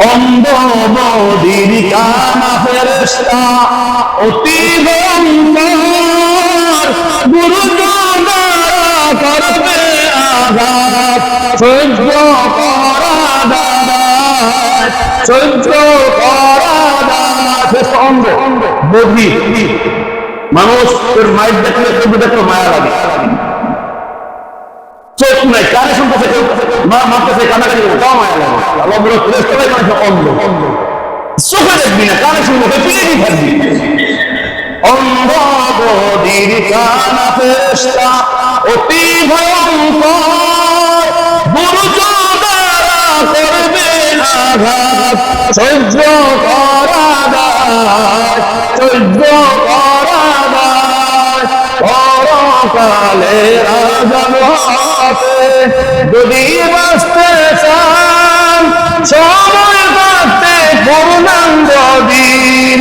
অন্ধ বদির কানা ফেরেশতা অতি ভয়ঙ্কর গুরু দ্বারা করবে আঘাত সহ্য করা দায় সহ্য করা দায় অন্ধ বধির মানুষ তোর মায়ের দেখলে ছবি দেখলে মায়া লাগে চোখ নাই কানে শুনতেছে মা মারতেছে কানাকানি করে তাও মায়া লাগে আল্লাহ বলে ফেরেশতারাই মানুষ অন্ধ চোখে দেখবি না কানে শুনবো পিলেই থাকবি অন্ধ বধির কানা ফেরেশতা অতি ভয়ঙ্কর বুরুজ দ্বারা করবে আঘাত সহ্য করা দায় সহ্য করা দায় পরকালে আযাব হবে যদি বাঁচতে চান সময় থাকতে পূর্ণাঙ্গ দিন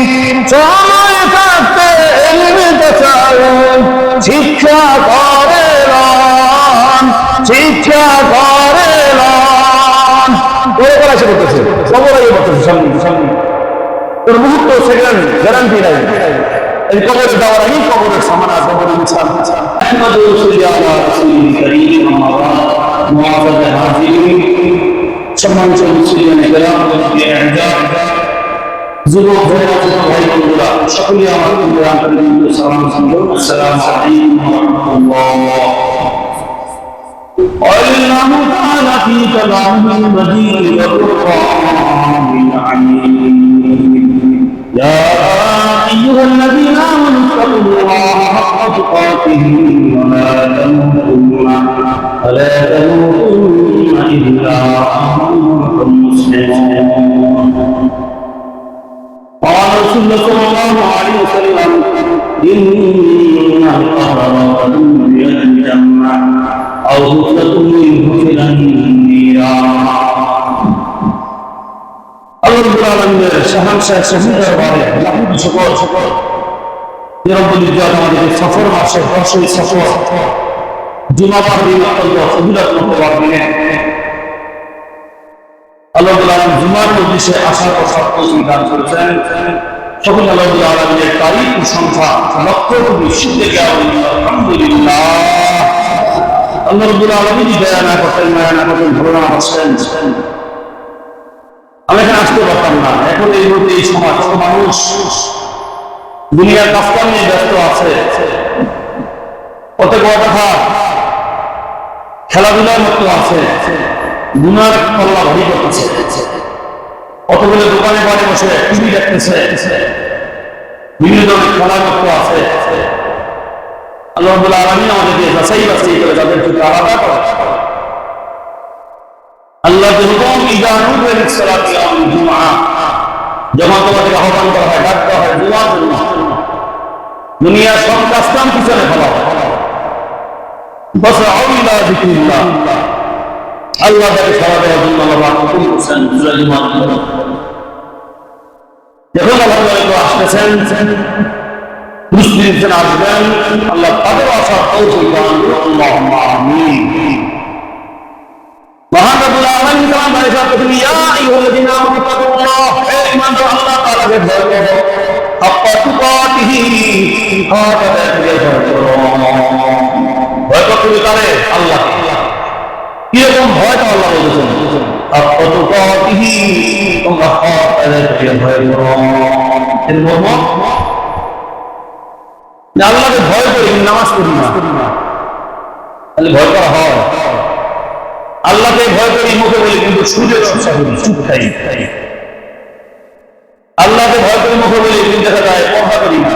সময় থাকতে এলমে চান শিক্ষা করে লন শিক্ষা করে লন করে করা সে করতেছে সবাই বলতেছে সামনে সামনে তোর মুহূর্ত সেকেন্ড গ্যারান্টি নাই এই কবরের দেওয়ার আগেই কবরের সামানা কবরের মিছাল আহমদ রাসূলুল্লাহ রাসূলুল কারীম মুআযাজ হাজিরিন সম্মানিত মুসলিম কেরাম যুবক ভাইরা ভাই বন্ধুরা সকলেই আমার আন্তরিক সালাম জানাই আসসালামু আলাইকুম ওয়া রাহমাতুল্লাহ الله تعالى في كلامه المجيد والقرآن العظيم يا أيها الذين آمنوا اتقوا الله حق تقاته ولا تموتن إلا وأنتم مسلمون قال رسول الله صلى الله عليه وسلم إن القبر رجل الجنة أو غفلة منه إلى النيران الله رب العالمين شهنشاه شهيد الباري লাখো শুকর শুকর যে রব্বুল ইজ্জত আমাদের সফর মাসে বর্ষই সফর জুমা দিন অত্যন্ত ফজিলতময় দিনে আল্লাহ রব্বুল আলামিন জুমার মজলিসে আসার কথা দান করেছেন সকল আল্লাহ রব্বুল আলামিনের তারিখ সংখ্যা লক্ষ কোটি সিদ্ধে আলহামদুলিল্লাহ আল্লাহ রাব্বুল আলামিন দয়া না করতেন মায়া না করতেন ভালো না বাসতেন আমি এখানে আসতে পারতাম না এখন এই মুহূর্তে এই সময় কত মানুষ দুনিয়ার কাজকাম নিয়ে ব্যস্ত আছে কত বড় কথা খেলাধুলার মতো আছে গুনার পাল্লা ভারী করতেছে কতগুলো দোকানে বাড়ি বসে টিভি দেখতেছে বিভিন্ন ধরনের খেলার মতো আছে আল্লাহ রাব্বুল আলামিন আমাদেরকে যাচাই বাছাই করে তাদেরকে আলাদা করে আল্লাহ যখন ইজানুল সালাতি ইয়াউমুল জুমআ যখন তোমাদের আহ্বান করা হয় ডাক দেওয়া হয় জুমার জন্য দুনিয়ার সব কাজকাম পিছনে ফেলা হয় বাস আউলা যিকরিল্লাহ আল্লাহ তাকে সারা দেওয়ার জন্য আল্লাহ হুকুম করেছেন সূরা জুমার যখন আল্লাহ আসতেছেন মুসলিম আসবেন আল্লাহ তাদের আসার তৌফিক দান করুন আল্লাহুম্মা আমিন মহান রব্বুল আলামিন কালাম বারিশাত ইয়া আইয়ুহাল্লাযীনা আমানু তাকুল্লাহ হে ঈমানদার আল্লাহ তাআলাকে ভয় করো হাক্কা তুকাতিহি ভয় করতে পারে আল্লাহ কি রকম ভয় তো আল্লাহ বলেছেন হাক্কা তুকাতিহি তোমরা তাআলাকে ভয় করো এর মর্ম আল্লাহকে ভয় করি নামাজ পড়ি না তাহলে ভয় করা হয় আল্লাহকে ভয় করি মুখে বলি কিন্তু সুযোগ চুপ খাই আল্লাহকে ভয় করি মুখে বলি কিন্তু দেখা যায় পর্দা করি না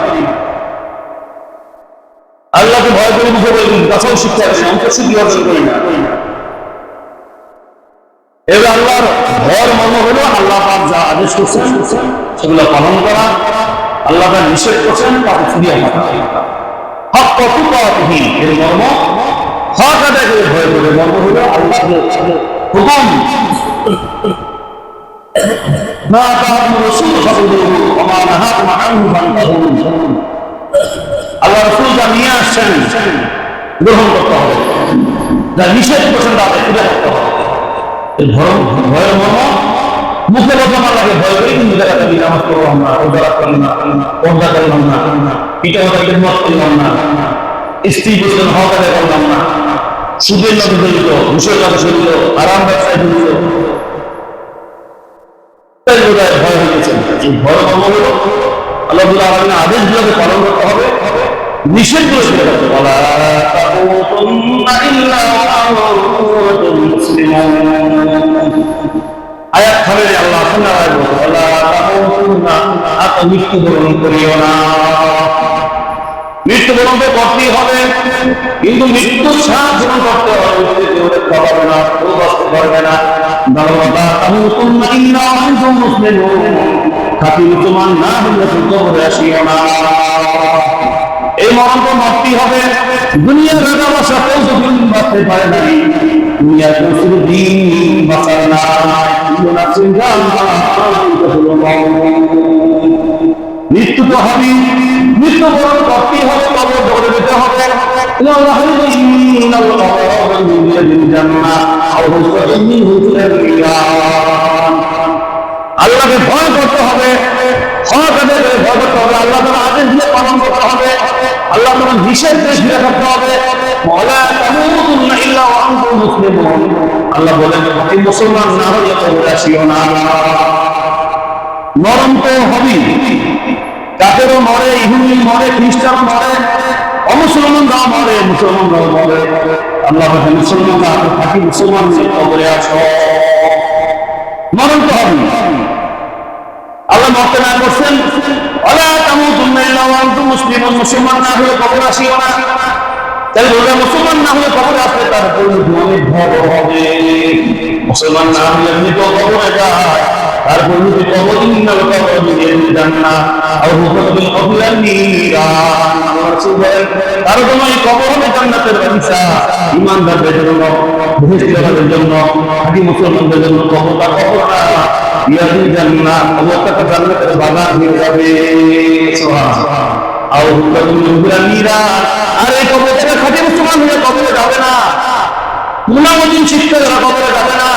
আল্লাহকে ভয় করি মুখে বলি কিন্তু কাছেও শিক্ষা করি না অন্তঃশুদ্ধি অর্জন করি না এবার আল্লাহর ভয়ের মর্ম হলো আল্লাহ পাক যা আদেশ করছেন সেগুলো পালন করা আল্লাহ যা নিষেধ করছেন তাকে ফিরিয়ে আনা হক তুকাতিহি এর মর্ম হক আদায় করে ভয় করে মর্ম হলো আল্লাহর হুকুম মা তাআমু রাসূল ফাকুলুহু ওয়া মা নাহাকুম আনহু ফান্তাহু আল্লাহ রাসূল যা নিয়ে আসছেন গ্রহণ করতে হবে যা নিষেধ করছেন তাকে ফিরে রাখতে হবে এর ভয়ের মর্ম মুখে বললাম আল্লাহকে ভয় করি, কিন্তু দেখা যাবে নামাজ পড়লাম না, রোজা রাখলাম না, পর্দা করলাম না, পিতা মাতার খেদমত করলাম না, স্ত্রী পুত্র হক আদায় করলাম না, সুদের লগে জড়িত, ঘুষের লগে জড়িত, আরাম ব্যবসায় জড়িত, ভয় হয়ে গেছে। এই ভয় কর্ম হলো আল্লাহ আলামিনের আদেশগুলোকে পালন করতে হবে, নিষেধগুলো ছেড়ে দিতে হবে। ওয়ালা তামুতুন্না ইল্লা ওয়া আনতুম মুসলিমুন। আয়াত খাবে আল্লাহ সুবহানাহু ওয়া তাআলা ওয়ালা তামুতুন্না, আত মৃত্যুবরণ করিও না। মৃত্যুবরণ তো করতেই হবে, কিন্তু মৃত্যুর সাথ গ্রহণ করতে হবে, মৃত্যুতে ওদের খাওয়াবে না, কেউ বাঁচতে পারবে না। খাঁটি মুসলমান না হলে কবরে আসিও না। এই মরণ তো মরতেই হবে। দুনিয়ার রাজা বাসা কেউ তো দিন বাঁচতে পারে নাই, দুনিয়ার কেউ শুধু দিন বাঁচার না, মৃত্যু তো হবে, মৃত্যুবরণ করতেই হবে, কবর ধরে দিতে হবে। আল্লাহকে ভয় করতে হবে, ভয় করতে হবে, আল্লাহ তাআলার আদেশ দিয়ে পালন করতে হবে, আল্লাহ তাআলার নিষেধ দিয়ে থাকতে হবে। আল্লাহ বলেন মুসলমান না হলে কবরে আসিও না। মরণ তো হবেই, কাফেরও মরে, ইহুদি মরে, খ্রিস্টান মরে, অমুসলমানরাও মরে, মুসলমানরাও মরে। আল্লাহ বলেন মুসলমানরা খাঁটি মুসলমান কবরে আসো। মরণ তো হবে, আল্লাহ মরতে না করছেন ওয়ালা তামুতুন্না ইল্লা ওয়া আনতুম মুসলিমুন। মুসলমান না হলে কবরে আসিও না। তাহলে বলে মুসলমান না হলে কবরে আসলে তার পরিণতি অনেক বড় হবে। মুসলমান না হলে এমনি তো কবরে যায়, তার পরিণতি কবর, ইন্নাল কবর মিনাল জান্নাহ আও হুকুমুল কবরিল নিরান। আল্লাহ রাসূল বলেন তার জন্য এই কবর হবে জান্নাতের বাগিচা। ঈমানদারদের জন্য, মুসলিমদের জন্য, খাঁটি মুসলমানদের জন্য কবরটা কবর না, ইয়াদি জান্নাত, কবরটা জান্নাতের বাগান হয়ে যাবে। সুবহানাল্লাহ। আও হুকুমুল কবরিল নিরান। আর এই কবর থেকে খাঁটি মুসলমান হয়ে কবরে যাবে না, মুনাফিক শিক্ষা যারা কবরে যাবে না,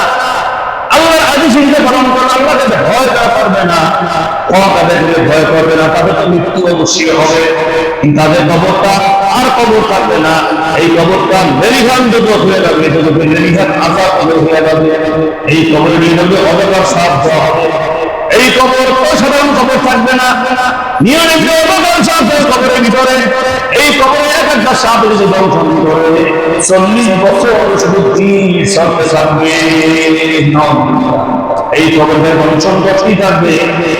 আল্লাহর আদেশ পালন করে আল্লাহকে ভয় করবে না, তাদেরকে ভয় করবে না, তাদের তো মৃত্যু অবশ্যই হবে, তাদের কবরটা আর কবর থাকবে না। এই কবরটা মেরিহান যুবক হয়ে যাবে, যুবকের মেরিহান আজাদ হয়ে যাবে। এই কবরে নিয়ে যাবে অবকার সাপ দেওয়া হবে। এই কবর সাধারণ কবর থাকবে না, নিয়মিত অবকার সাপ দেওয়া কবরের ভিতরে। এই কবরে এক একটা সাপ এসে দংশন করে 40 বছর শুধু সাথে থাকবে। এই কবরের দংশন করতেই থাকবে।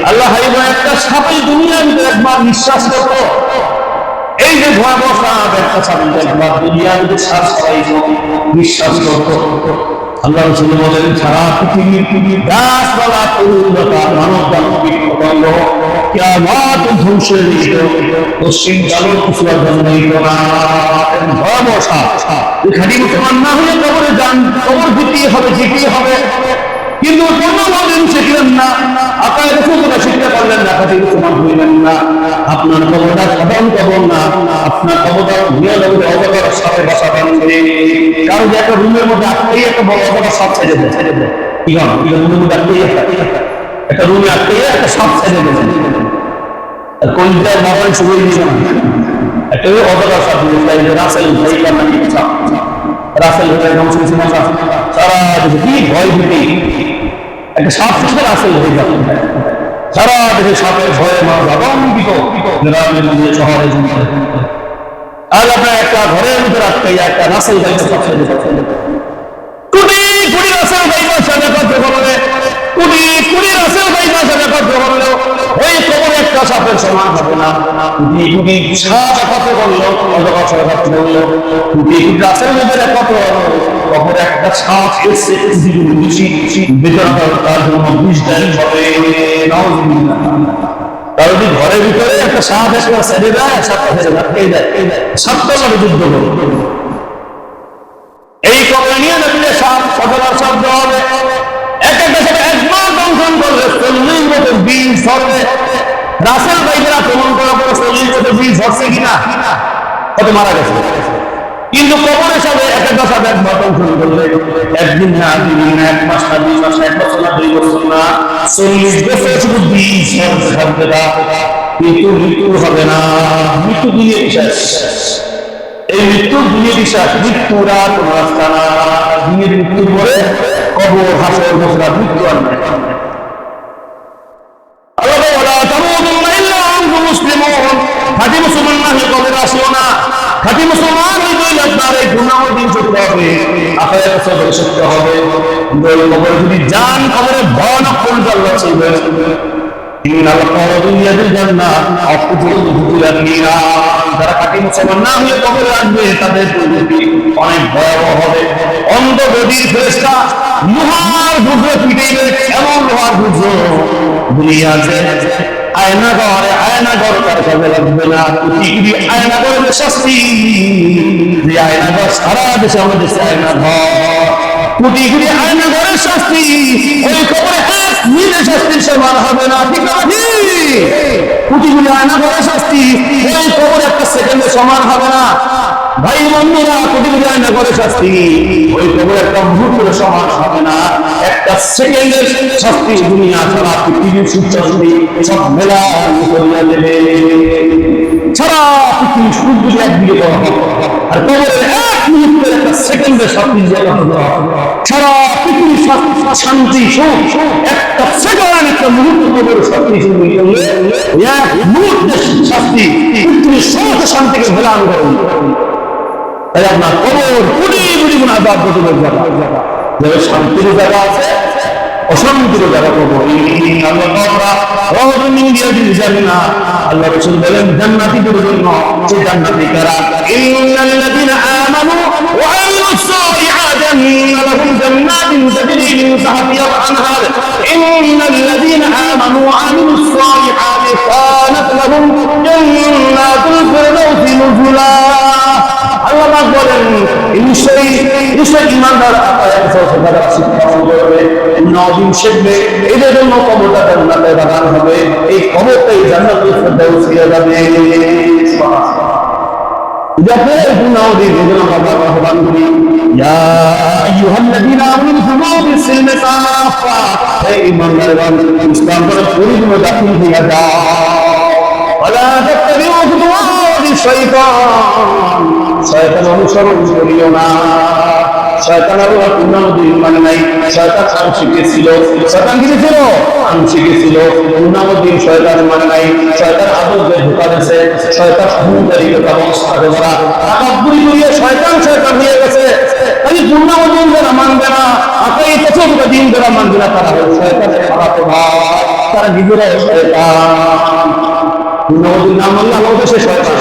আল্লাহ একটা সাপের দুনিয়ার ভিতরে একবার নিঃশ্বাস করতো, এই যে ভয়াবহ সাপ, একটা সাপ একবার দুনিয়ার ভিতরে শ্বাস পাইতো, নিঃশ্বাস করতো। আল্লাহ রাসূল বলেন সারা পৃথিবীর গাছপালা, তরুলতা, মানব জাতি, কীটপতঙ্গ কিয়ামত ধ্বংসের দিকে পশ্চিম কালো কিছু আর জন্মাইতো না। ভয়াবহ সাপ। খাঁটি মুসলমান না হলে কবরে যান, কবর দিতেই হবে, যেতেই হবে, কিন্তু কোনোদিন শিখলেন না, আপনার রসুলরা শিখতে পারলেন না, খাঁটি মুসলমান হইলেন না। আপনার কবরটা সাধারণ কবর না, আপনার কবরটা দুনিয়া জগতে অবকার সাথে বাসা বাঁধবে। কারণ যে একটা রুমের মধ্যে আটকে একটা বড় অবকার সাপ ছেড়ে দেয়, কি হয় রুমের মধ্যে আটকে একটা রুমে আটকে একটা সাপ ছেড়ে দেবেন, কোনটা বাবার শুরু দিয়েছে না, একটা অবকার সাপ রাসেল রাসেল সারা দেশে কি ভয় ভীতি, একটা সাপ থেকে রাসেল হয়ে যাবে, সারা দেশে সাপের ভয়ে মানুষ আতঙ্কিত, গ্রামের মধ্যে শহরে জমিতে। আজ আপনার একটা ঘরের ভিতরে আটকে একটা রাসেল কোটি কোটি রাসেল ভাইবার সাথে কথা বললে, কোটি কোটি রাসেল ভাইবার সাথে কথা বললো ওই কবরে একটা সাপের সমান হবে না। কোটি কোটি সাপ কথা বললো, অজগর কথা বললো, কোটি কোটি রাসেল ভাইবার কথা বললো, কবরে একটা সাপ এসে বেশি বেতন তার জন্য 20 দিন হবে। নাউজুবিল্লাহ। তার যদি ঘরের ভিতরে একটা সাপ একটা ছেড়ে দেয়, সাপটা ছেড়ে দেয়, সাপটা লাগে যুদ্ধ করে। এই কবরে নিয়ে দেখলে সাপ সদলার শব্দ হবে, এক একটা সাথে একবার দংশন করলে 40 বছর বিষ ধরবে। রাসেল ভাইরা আক্রমণ করার পরে 40 বছর বিষ ধরছে কিনা, কত মারা গেছে। কিন্তু কবরের সাথে একটা সাথে একবার শুরু করলে একদিন না, দুই দিন না, 1 মাস না, 2 মাস না, 1 বছর না, 2 বছর না, 40 বছর শুধু বিষ থাকবে না, কিন্তু মৃত্যু হবে না। মৃত্যু দুনিয়া বিশ্বাস, এই মৃত্যু দুনিয়া বিশ্বাস, মৃত্যুর আর কোন রাস্তা না। দুনিয়ার মৃত্যুর পরে কবর, হাসর, বসরা, মৃত্যু আর নাই। খাঁটি মুসলমান না হলে কবরে আসিও না। খাঁটি মুসলমান হইলে আপনার এই গুনাহ দিন ছুটতে হবে, আখিরাতে সবর শিখতে হবে। কবরে যদি যান, কবরে ভয়ানক পরিচালনা চলবে। যারা খাঁটি মুসলমান না হলে কবরে আসবে, তাদের পরিণতি অনেক ভয়াবহ হবে। অন্ধ গদির ফেরেশতা লোহার গুজো পিটাইবে, এমন লোহার গুজো দুনিয়াতে আয়নাঘর তার কাজে লাগবে না। পৃথিবী আয়নাঘরের শাস্তি, যে আয়নাঘর সারা দেশে, আমাদের দেশে আয়নাঘর, পৃথিবী আয়নাঘরের শাস্তি ওই কবরে এক মিনিটের শাস্তির সমান হবে না। ঠিক আছে, পৃথিবী আয়নাঘরের শাস্তি ওই কবরে একটা সেকেন্ডের সমান হবে না। ভাই বন্ধুরা, পৃথিবী আয়নাঘরের শাস্তি ওই কবরে একটা মুহূর্তের সমান হবে না। একটা সেকেন্ডের শাস্তি দুনিয়া ছাড়া পৃথিবীর সূর্যাস্তি সব মেলা করিয়া দেবে। সারা পৃথিবী সূর্য একদিকে দেওয়া হবে, আর কবরের এক মুহূর্তের একটা সেকেন্ডের শাস্তি দেওয়া হবে। সারা পৃথিবীর শান্তি সুখ একটা সেকেন্ড, একটা মুহূর্ত কবরের শাস্তি শুরু করলে এক মুহূর্তের শাস্তি পৃথিবীর সমস্ত শান্তিকে ভেলান করুন। তাই আপনার কবর কোটি কোটি গুণ আযাব গজবের জায়গা, যাদের শান্তির জায়গা আছে, অশান্তির জায়গা কবর। আল্লাহ রাসূল বলেন জান্নাতীদের জন্য যে জান্নাতি কারা, ইন্নাল্লাযীনা আমানু ওয়া আমিলুস সালিহাতি লাহুম জান্নাতুন তাজরি মিন তাহতিহাল আনহার, ইন্নাল্লাযীনা আমানু ওয়া আমিলুস সালিহাতি কানাত লাহুম জান্নাতুল ফিরদাউসি নুজুলা। আল্লাহ পাক বলেন নিশ্চয়ই ঈমানদার শিক্ষা করবে, নবীন শিখবে, এদের জন্য কবরটা জান্নাতের বাগান হবে। এই কবরটাই জান্নাতুল ফিরদাউস হয়ে যাবে। যাতে গুনাহ দিয়ে যেন আল্লাহ আহ্বান করি, ইয়া আইয়ুহাল্লাযীনা আমানু দুখুলু ফিস-সিলমি কাফা, হে ঈমানদারগণ, ইসলাম ধর্মে পরিপূর্ণ দাখিল হয়ে যাও। ওয়ালা তাত্তাবিউ খুতুওয়াতিশ শাইতান, শয়তান অনুসরণ করিও না। শয়তান আল্লাহ পূর্ণাবধি মানে নাই, শয়তান আংশিকে ছিল। শয়তান কি ছিল? আংশিকে ছিল। পূর্ণাবধি শয়তান মানে নাই। শয়তান আদবকে ধোঁকা দিয়েছে, শয়তান অহংকারীকে ব্যবস্থাকে করা তাকাব্বুরি করিয়ে শয়তান হয়ে গেছে। তাই পূর্ণাবধি যারা মানবে না, আকাই তথ্যকে দিন যারা মানবে না, তারা হল শয়তানের খারাপ ভাই, তারা নিজেরাই শয়তান। পূর্ণাবধি না মানলে আমাদের সে শয়তান।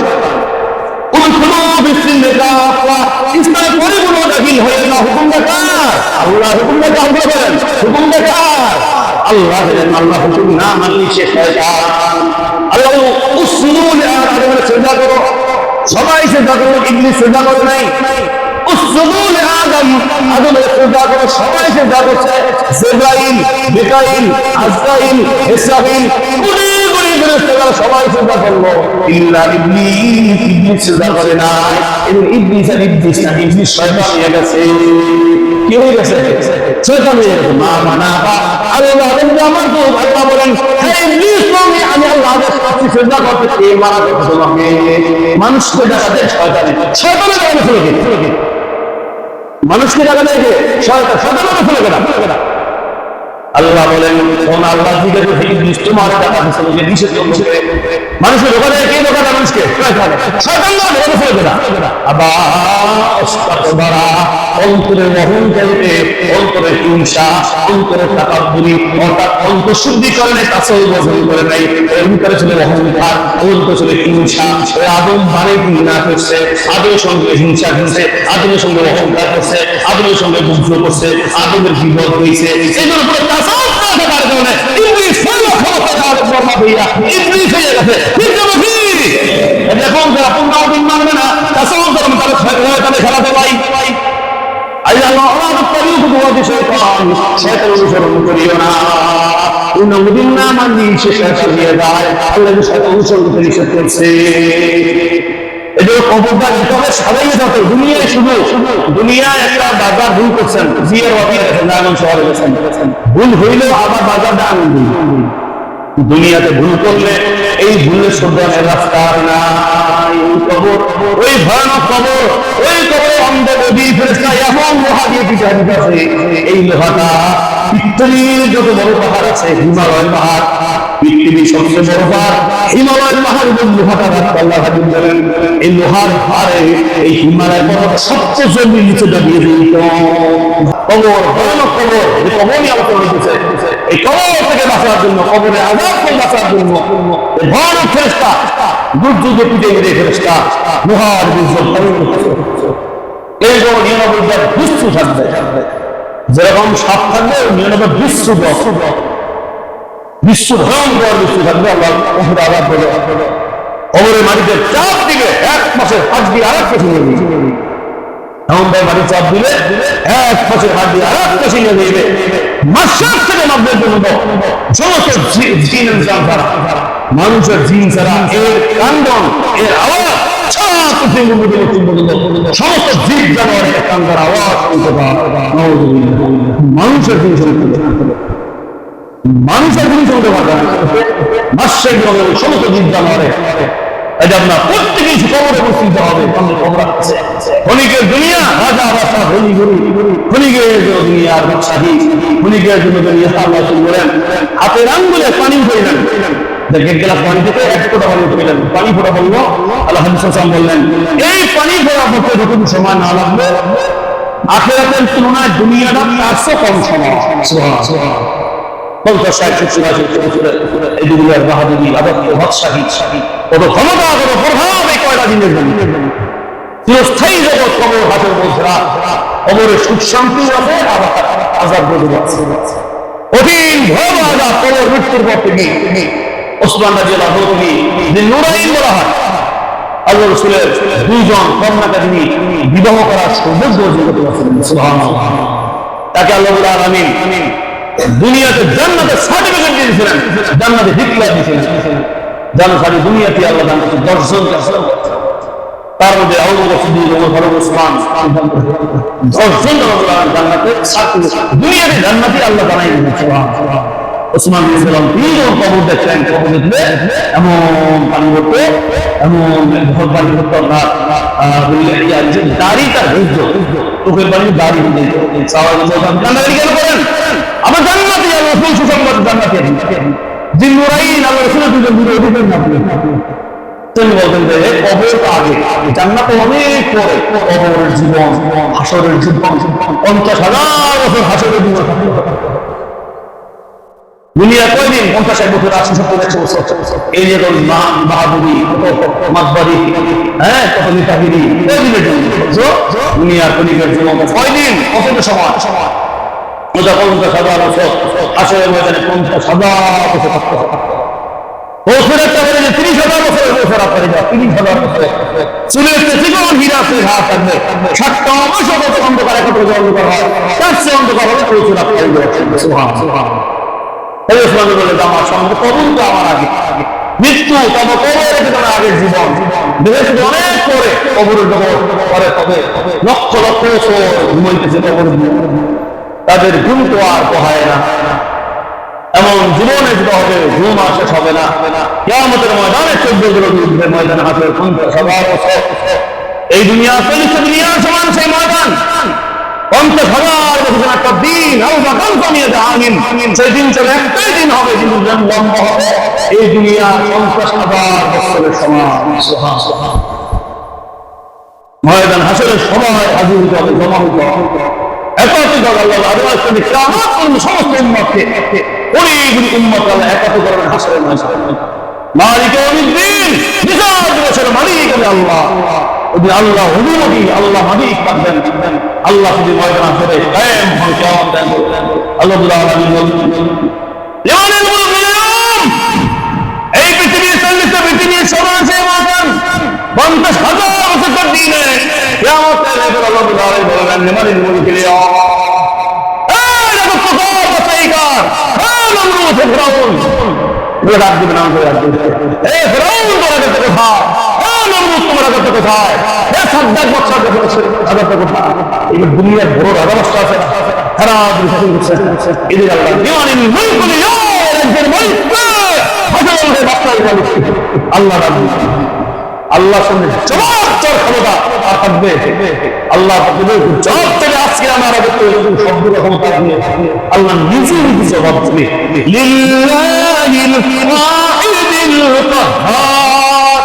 ইসলাম পরিপূর্ণ দাখিল হয়ে না। হুকুমটা কার? আল্লাহ। হুকুমটা কার বলেন? হুকুমটা কার? আল্লাহ। আল্লাহ হুকুম না মানলে সে শয়তান। আল্লাহ উসজুদু লিআদম, সিজদা করো, সবাই সিজদা করো, ইবলিস সিজদা করে নাই। উসজুদু লিআদম, আদমের সিজদা করো, সবাই সিজদা করছে। জিবরাইল, মিকাইল, আজরাইল, ইসরাফিল, সবাই সিজদা করলো, ইল্লা ইবলিস সিজদা করে না। ইবলিস না, ইবলিস শয়তান হয়ে গেছে। কি হয়ে গেছে? শয়তান হয়ে গেছে। মা মানাবা আল্লাহ, আমার তো আল্লাহ বলেন, হে ইবলিস, আমি আল্লাহর সাথে সিজদা করতে কে মানা করতে তোমাকে? মানুষকে দেখা দেয় শয়তানে, শয়তানের কারণে ফেলে গেছে। মানুষকে দেখা দেয় যে শয়তানের ফেলে গেল। আল্লাহ বলেন, কোন আল্লাহ জিজ্ঞেস করে ইবলিস তোমার টাকা দিছিল যে নিষেধ করছে? মানুষের ধোঁকা দেয় কে? ধোঁকা দেয় মানুষকে শয়তান না, ধোঁকা ফেলে দেয়। আবার ইস্তাকবারা, অন্তরের অহংকারিতে, অন্তরের হিংসা, অন্তরের তাকাব্বুরি, অর্থাৎ অন্তঃশুদ্ধিকরণে তাসাউফ বর্জন করে নাই। অহংকারে ছিল অহংকার, অন্তর ছিল হিংসা। আদম বারে ঘৃণা করছে, আদমের সঙ্গে হিংসা করছে, আদমের সঙ্গে অহংকার করছে, আদমের সঙ্গে বুদ্ধ করছে, আদমের বিপদ হয়েছে। এগুলোর উপরে তাসাউফ না থাকার কারণে ইবলিস ইবলিস হয়ে গেছে। ঠিক আছে কি? এখন যারা পূর্ণাবদিন মানবে না, তাসাউফ ধর্ম, তাহলে শয়তানে খেলাতে পাই। আল্লাহ শয়তান অনুসরণ করিও না। পূর্ণাবদিন না মানলে সে শয়তান হয়ে যায়। আল্লাহ শয়তান অনুসরণ করে নিষেধ করছে। কবরটা এভাবে সাজাইয়ে থাকে দুনিয়ায় শুধু দুনিয়ায় একটা বাজার ভুল করছেন জিয়ার বাবি গেছেন নারায়ণ শহরে গেছেন ভুল হইলেও আবার বাজারটা আনন্দ দুনিয়াতে ভুল করলে এই ভুলের শোধনের রাস্তা নাই ওই কবর ওই ভয়ানক কবর ওই কবরে অন্ধ নদী ফেরেশতা এমন লোহা দিয়ে পিছায় দিতেছে এই লোহাটা পৃথিবীর যত বড় পাহাড় আছে হিমালয় পাহাড় পৃথিবীর সবচেয়ে বড় পাহাড় হিমালয় পাহাড় এবং লোহাটা রাখতে আল্লাহ হাবিব বলেন এই লোহার পাহাড়ে এই হিমালয় পর্বত সবচেয়ে জমির নিচে দাঁড়িয়ে দিত কবর ভয়ানক কবর যে কবরই আলোচনা হয়েছে এই কবর থেকে বাঁচার জন্য কবরে আযাব থেকে বাঁচার জন্য ভয়ানক ফেরেশতা দুর্যোগে পিঠে গিয়ে ফেরেশতা লোহার বিজয় এই বড় 99 বিশ্ব থাকবে যেরকম সাপ থাকবে 99 বিশ্ব ভয়ঙ্কর বিশ্ব থাকবে আল্লাহ কবরে আযাব বলে কবরের মাটিতে চাপ দিবে এক মাসের হাত দিয়ে আরেক মাসে নিয়ে যাবে এমন ভাই মাটি চাপ দিলে এক মাসের হাত দিয়ে আরেক মাসে নিয়ে যাবে মাসের থেকে 90 পর্যন্ত সমস্ত জিন ইনসান ছাড়া মানুষের জিন ছাড়া এর কান্দন এর আওয়াজ সমস্ত জীব জানোয়ারের কান্দার আওয়াজ শুনতে পাওয়া মানুষের জিন শুনতে মানুষের জিন শুনতে পারবে না মাসের সমস্ত জীব জানোয়ারের এটা আপনার প্রত্যেকেই কবরে উপস্থিত হবে ক্ষণিকের দুনিয়া রাজা বাদশা ধনী গরিব ক্ষণিকের জন্য দুনিয়ার বাদশাহী ক্ষণিকের জন্য দুনিয়া আল্লাহ বলেন হাতের আঙ্গুলে পানি ফেললেন এক গ্লাস পানি থেকে এক ফোঁটা পানি ফেললেন পানি ফোঁটা বললো আল্লাহ হাদিস বললেন এই পানি ফোঁটা পড়তে যতটুকু সময় না লাগবে আখিরাতের তুলনায় দুনিয়াটা 400 কম সময় 50 60 70 80 এগুলোর বাহাদুরি আদর্শ বাদশাহী কত ক্ষমতা কত প্রভাব এই কয়টা দিনের জন্য চিরস্থায়ী জগৎ কবর হাতের মধ্যে কবরের সুখ শান্তি আছে আবার আযাব গজব আছে কঠিন ভয়াবহ আযাব কবর মৃত্যুর পর থেকে ওসমান রাদিয়াল্লাহু আনহু যে নুরাইন বলা হয় আল্লাহ রাসূলের দুইজন কন্যাকে তিনি বিবাহ করার সৌভাগ্য অর্জন করতে পারছিলেন সুবহানাল্লাহ তাকে আল্লাহ রাব্বুল আলামিন দুনিয়াতে জান্নাতের সার্টিফিকেট দিয়েছিলেন জান্নাতে ডিক্লেয়ার দিয়েছিলেন জান্নাত দুনিয়াতে আল্লাহ দান করেছেন 10 জনকে তার মধ্যে আবু বকর সিদ্দিক ওমর ফারুক ওসমান 10 জন জান্নাতে সার্টিফিকেট দুনিয়াতে জান্নাতি আল্লাহ বানাই দিয়েছেন সুবহানাল্লাহ ওসমান রাদিয়াল্লাহু আনহু তিনজন কবর দেখলেন কবর দেখলে এমন পানি করতো এমন ঘর পানি করতো আপনার দাড়ি তার হইত চোখের পানি দাড়ি হয়ে যেত জান্নাতি কেন করেন আবার জান্নাতি আল্লাহ রাসূল সুসংবাদ জান্নাতি জিন নুরাইন আল্লাহ রাসূলের দুজন বিরোধীদের নাম তিনি বলতেন যে কবর আগে জান্নাত অনেক পরে কবরের জীবন হাসরের জীবন 50,000 বছর হাসরের জীবন দুনিয়া কয়দিন 50 বছর 80 70 বছর এই যে বাহাদুরি মাতবাড়ি হ্যাঁ কত নেতাগিরি কয়দিনের জন্য দুনিয়ার কলিগের জীবন কয়দিন কত সময় ওটা 50,000 বছর আসলে ময়দানে 50,000 বছর থাকতে হবে ও ফেরত করে যে 30,000 বছরের বছর আপনার 30,000 বছর চুলের জীবন হীরা সেই হাত থাকবে 60টা অংশ কত অন্ধকার একত্র অন্ধকার হয় তার চেয়ে অন্ধকার হবে ওই চুল আপনার সুবহানাল্লাহ ওসমান বলে আমার সঙ্গে কবর তো আমার আগে মৃত্যু তবে কবরের ভিতরে আগের জীবন বিশেষ অনেক পরে কবরের জগৎ পরে তবে লক্ষ লক্ষ বছর ঘুমাইতেছে কবর তাদের ঘুম তো আর পোহায় না এমন জীবনে যেটা হবে ঘুম আর শেষ হবে না কিয়ামতের ময়দানে 14 জন যুদ্ধের ময়দানে হাসরের 50,000 বছর এই দুনিয়া চলিত দুনিয়ার সমান সেই ময়দান 50,000 বছর একটা দিন আল্লাহ কাল কমিয়ে দেয় আমিন সেই দিন চলে একটাই দিন হবে কিন্তু লম্বা হবে এই দুনিয়া 50,000 বছরের সমান সুবহানাল্লাহ ময়দান হাসরের সবাই হাজির হতে হবে জমা হতে হবে একত্রিত আল্লাহ আল্লাহ কিয়ামত পর্যন্ত সমস্ত উম্মতকে অনেকগুলি উম্মত আল্লাহ একত্রিত করবেন হাসরের ময়দানে মালিক ইয়াউমিদ্দিন বিচার দিবসের মালিক হবে আল্লাহ ওই আল্লাহ অনুমতি আল্লাহ মালিক থাকবেন আল্লাহ যদি ময়দান হাসরে কায়েম হন কিয়ামত দেন আল্লাহ রাব্বুল আলামিন লিমানিল মুলক আল-ইয়াউম এই পৃথিবীর 40টা পৃথিবীর সমান সেই ময়দান 50,000 বছর দিনে কিয়ামতের আগে আল্লাহ রাব্বুল আলামিন বলবেন লিমানিল মুলক আল-ইয়াউম এই জগৎ কত বসাইকার নমরুদ ফিরাউন বলে ডাক দিবেন আমাকে ডাক দিবেন এই ফিরাউন বলে কথা নমরুদ রাজাটা কোথায়? সাদ্দাত বাদশাহ রাজাটা কোথায়? এই দুনিয়ার বড় রাজা বাদশাহ আছে, সারা দিন শাসন করছে। এদের আল্লাহ দিওয়ানিল মুলকুল রাজ্যের মালিক হাজার বাদশাহ মালিক আল্লাহ রাব্বুল আল্লাহর সামনে চমৎকার ক্ষমতা আর থাকবে। আল্লাহ জবাব থেকে আজকে আমার শব্দ ক্ষমতা দিয়ে আল্লাহ নিজে নিজে জবাব দেবে। লিল্লাহিল ওয়াহিদিল কাহ্হার,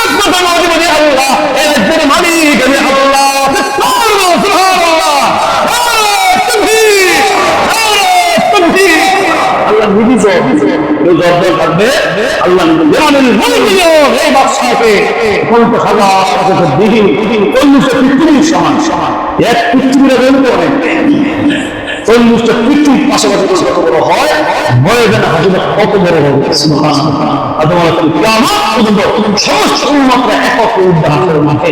একমাত্র অধিপতি আল্লাহ, এই রাজ্যের মালিক আমি আল্লাহ। সুবহানাল্লাহ, আল্লাহ নিজে জবাব থাকবে। আল্লাহ এই বাদশাহকে 50,000 দিন 40টা পৃথিবীর সমান এক পৃথিবীর অনেক 40টা পৃথিবীর পাশাপাশি কত বড় হয় ময়দানে হাজিরা কত বড় হবে। সমস্ত উম্মতরা একক উদ্ধারের মাঠে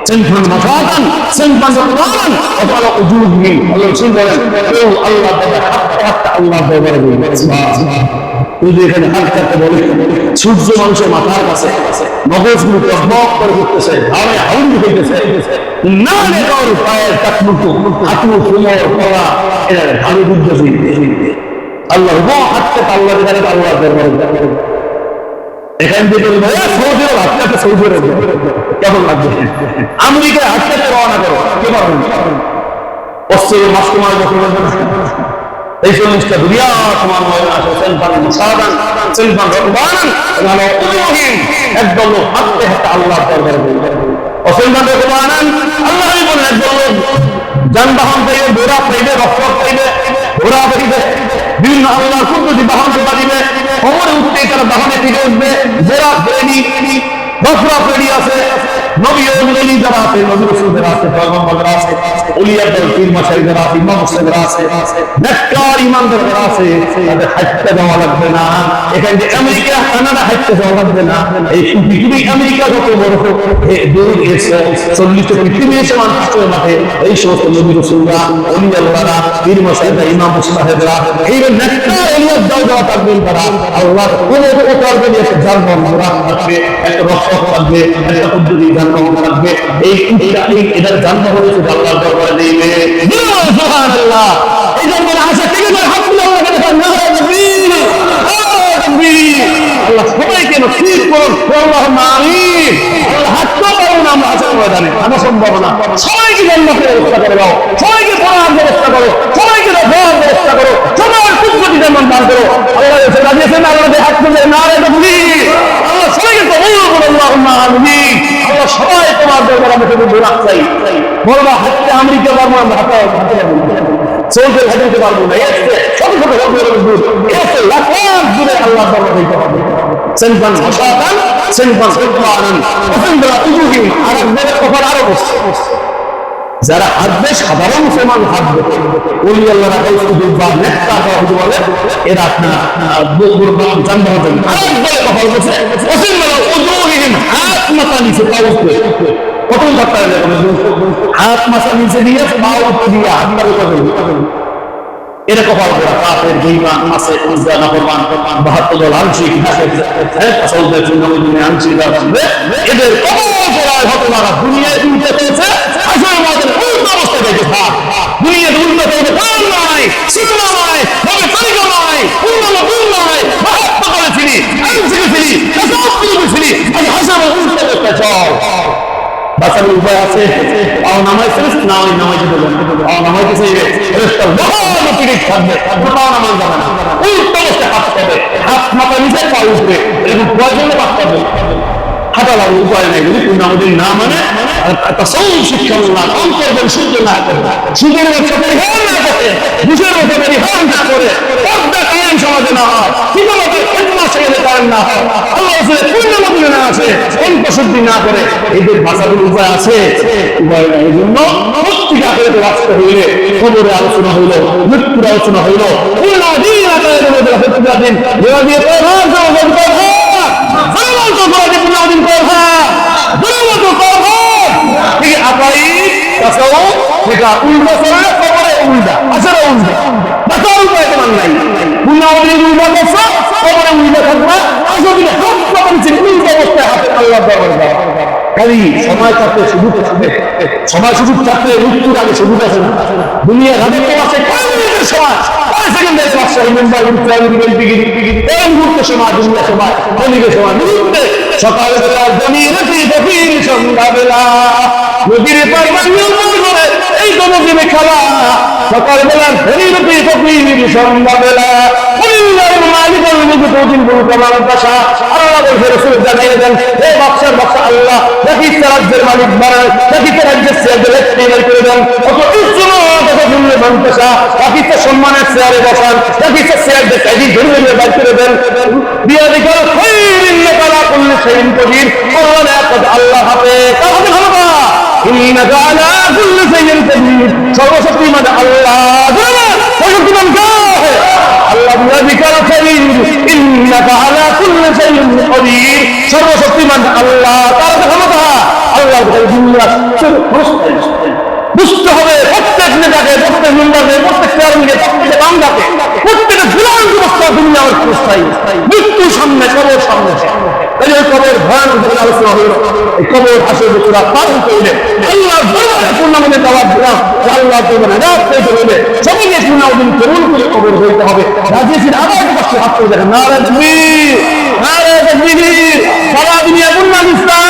সেনফান মাথান সেনফান কোরআন অথবা উজুহি আল্লাহ শুনবেন কেউ আল্লাহ তাআলা হাত্তা আল্লাহ দরবারে বলবে সুবহানাল্লাহ। যদি এখানে হাত কাটতে বলে সূর্য মানুষের মাথার কাছে মগজগুলো টকবক করে উঠতেছে, ধারে হাউন্ড হইতেছে, না রে কারোর পায়ের টাকমুটো হাঁটু কোমর গলা এরা ধারে বুঝতেছে আল্লাহ হাঁটতে আল্লাহ জানে আল্লাহ দরবারে। এখান থেকে সৌদি আরব হাঁটতে হাঁটতে সৌদি আরব কেমন লাগবে? আমেরিকায় হাঁটতে হাঁটতে রওনা করো কে পারবেন? পশ্চিমে মাস্কুমার এই 40টা দুনিয়া সমান ময়দান আছে। সেনফান মুসাদান সেনফান রকবান গালো উজুহিম একদল লোক হাঁটতে হাঁটতে আল্লাহর দরবারে বলবে। অসেনফান রকবান আল্লাহই বলেন একদল লোক যানবাহন পাইবে, ঘোড়া পাইবে, রক্ত পাইবে, ঘোড়া পাইবে, বিভিন্ন আল্লাহর কুদরতি বাহনকে পাইবে, খবরে উঠতে তারা বাহনে ফিরে উঠবে, ঘোড়া রেডি, বকরা রেডি আছে, নবী ওলি যারা আছে, নবী রাসূলদের আছে, পয়গম্বররা আছে, ওলিয়ার দল পীর মাশাইখরা আছে, ইমাম মুসলিমরা আছে, নেককার ইমানদার যারা আছে, তাদের হাঁটতে যাওয়া লাগবে না। এখান থেকে আমেরিকা কানাডা হাঁটতে যাওয়া লাগবে না। এই পৃথিবী আমেরিকা যত বড় দূর এসে 40টা পৃথিবী এসে মানুষের মাঠে এই সমস্ত নবী রাসূলরা, ওলি আল্লাহরা, পীর মাশাইখরা, ইমাম মুসলিমরা, এই নেককার ওলিয়ার দল যারা থাকবেন তারা আল্লাহর কোন উপকার দিয়ে জানবেন থাকবে, একটা রক্ষা থাকবে, একটা পদ্ধতি জানবেন থাকবে। এই এদের জানতে হবে শুধু আল্লাহর দরবারে দিবে। সুবহানাল্লাহ। এই জন্য আশা থেকে হাত তুলে আল্লাহকে দেখান না তাকবীর তাকবীর। আল্লাহ সবাইকে নসিব করুন আল্লাহুম্মা আমিন। আল্লাহ হাত তো পারুন আমরা আসার ময়দানে আমরা সম্ভব না। সবাইকে জান্নাতের ব্যবস্থা করে দাও, সবাইকে পড়ার ব্যবস্থা করো, সবাইকে দেখার ব্যবস্থা করো, সবার কুদরতি যেমন দান করো। আল্লাহ এসে দাঁড়িয়েছেন আল্লাহকে হাত তুলে না রে তাকবীর। আল্লাহ সবাইকে কবুল করুন আল্লাহুম্মা আমিন। আল্লাহ সবাই তোমার দরবারে আমরা শুধু দোয়া চাই। বলবা হাতে আমেরিকা পারবো আমরা হাতে চলতে হাঁটতে পারবো না। এসে ছোট ছোট দূর এসে লাখ লাখ দূরে আল্লাহ দরবারে দিতে হবে। সেনফান মুসাদান সেনফান রকবান ওখানরা উজুহিম আর একদের কপাল আরো বসছে। যারা হাঁটবে সাধারণ মুসলমান হাঁটবে, ওলি আল্লাহরা এই সুযোগ বা নেতা বলে এরা আপনার যানবাহন কপাল বসে হাত মাথা নিচে পা উঠবে। প্রথম কথা হাত মাথা নিচে দিয়ে পা উঠতে দিয়ে হাত এরা কপাল করা কাফের বেঈমান আছে উজা নাফরমান 72 দল আংশিক আসলদের জন্য আংশিক আসবে এদের কপাল করার ঘটনা দুনিয়ায় উল্টে হয়েছে। আসলে আমাদের উল্টো অবস্থা দেখে থাক দুনিয়ার উল্টো হয়েছে কারণ নাই সুতরা নাই তবে তরিকা নাই উন্নত নাই মাহাত্মা করেছিলি আংশিক ছিলি ছিলি আজ হাসাব উল্টো করতে চল বাঁচার উপায় আছে। নামাজ নামাজ দেবেন নামাজ থাকবে নামাজ যাবে না উল্টো অবস্থায় হাত পাবে হাত মাথা নিচে পা উঠবে এরকম প্রয়োজনে বাদ পাবে হাঁটা লাগবে উপায় নেই। যদি তুমি আমাদের না মানে একটা শিক্ষা না কম করবেন সূর্য না করবে সুদের ব্যবসা পরিহার না করে বুঝের মতো পরিহার না করে পর্দা কায়েম সমাজে না হয় কি বলতে সেখানে কায়েম না হয় আল্লাহ পূর্ণ মদিনে না আসে অল্প শুদ্ধি না করে এদের ভাষাগুলো উপায় আছে উপায় নেই। এই জন্য পত্রিকা করে রাস্তা হইলে খবরে আলোচনা হইল মৃত্যুর আলোচনা হইল পূর্ণ দিন পত্রিকা দিন দিয়ে খালি সময় থাকতে সুযোগ থাকবে, সময় সুযোগ থাকলে মৃত্যুর আগে সুযোগ আছে না। দুনিয়া ঘাটে আছে সময়, কয় সেকেন্ডের পাঁচশো মেম্বার এই মুহূর্তে সময়, দুনিয়া সময়, দৈনিকের সময় মুহূর্তে। সকালবেলা জমির ফকির, সন্ধ্যাবেলা নদীর পার এই তো নদীর খেলা। সকালবেলা ধনীর ফকির, সন্ধ্যাবেলা আল্লাহ জানিয়ে দেন, হে বাদশার বাদশা আল্লাহ, যাকে ইচ্ছা রাজ্যের মালিক বানায়, যাকে ইচ্ছা রাজ্যের চেয়ার করে দেন, অত উচ্চ যাকে ইচ্ছা সম্মানের চেয়ারে বসান, যাকে ইচ্ছা চেয়ার একদিন ধরে বাইর করে দেন। আল্লাহ হাতে সর্বশক্তিমান আল্লাহ, সর্বশক্তিমান আল্লাহ, তার ক্ষমতা আল্লাহ। বুঝতে হবে প্রত্যেক নেতাকে, প্রত্যেক মেম্বারকে, প্রত্যেক চেয়ারম্যানকে, প্রত্যেক বাংলাকে, প্রত্যেকের জুলান ব্যবস্থা দুনিয়ার অবস্থায় মৃত্যুর সামনে, কবর সামনে। তাই ওই কবর ভয়ানক যখন আলোচনা হইল, এই কবর আসলে তোরা পালন করলে আল্লাহ পূর্ণামনে দাওয়াত দিলাম, আল্লাহ করবেন রাত পেতে হইলে সবাইকে পূর্ণামদিন কবুল করে কবর হইতে হবে। রাজেশের আবার কষ্ট হাত করে দেখেন, নারায়ণ নারায়ণ সারা দুনিয়া পূর্ণাম ইসলাম।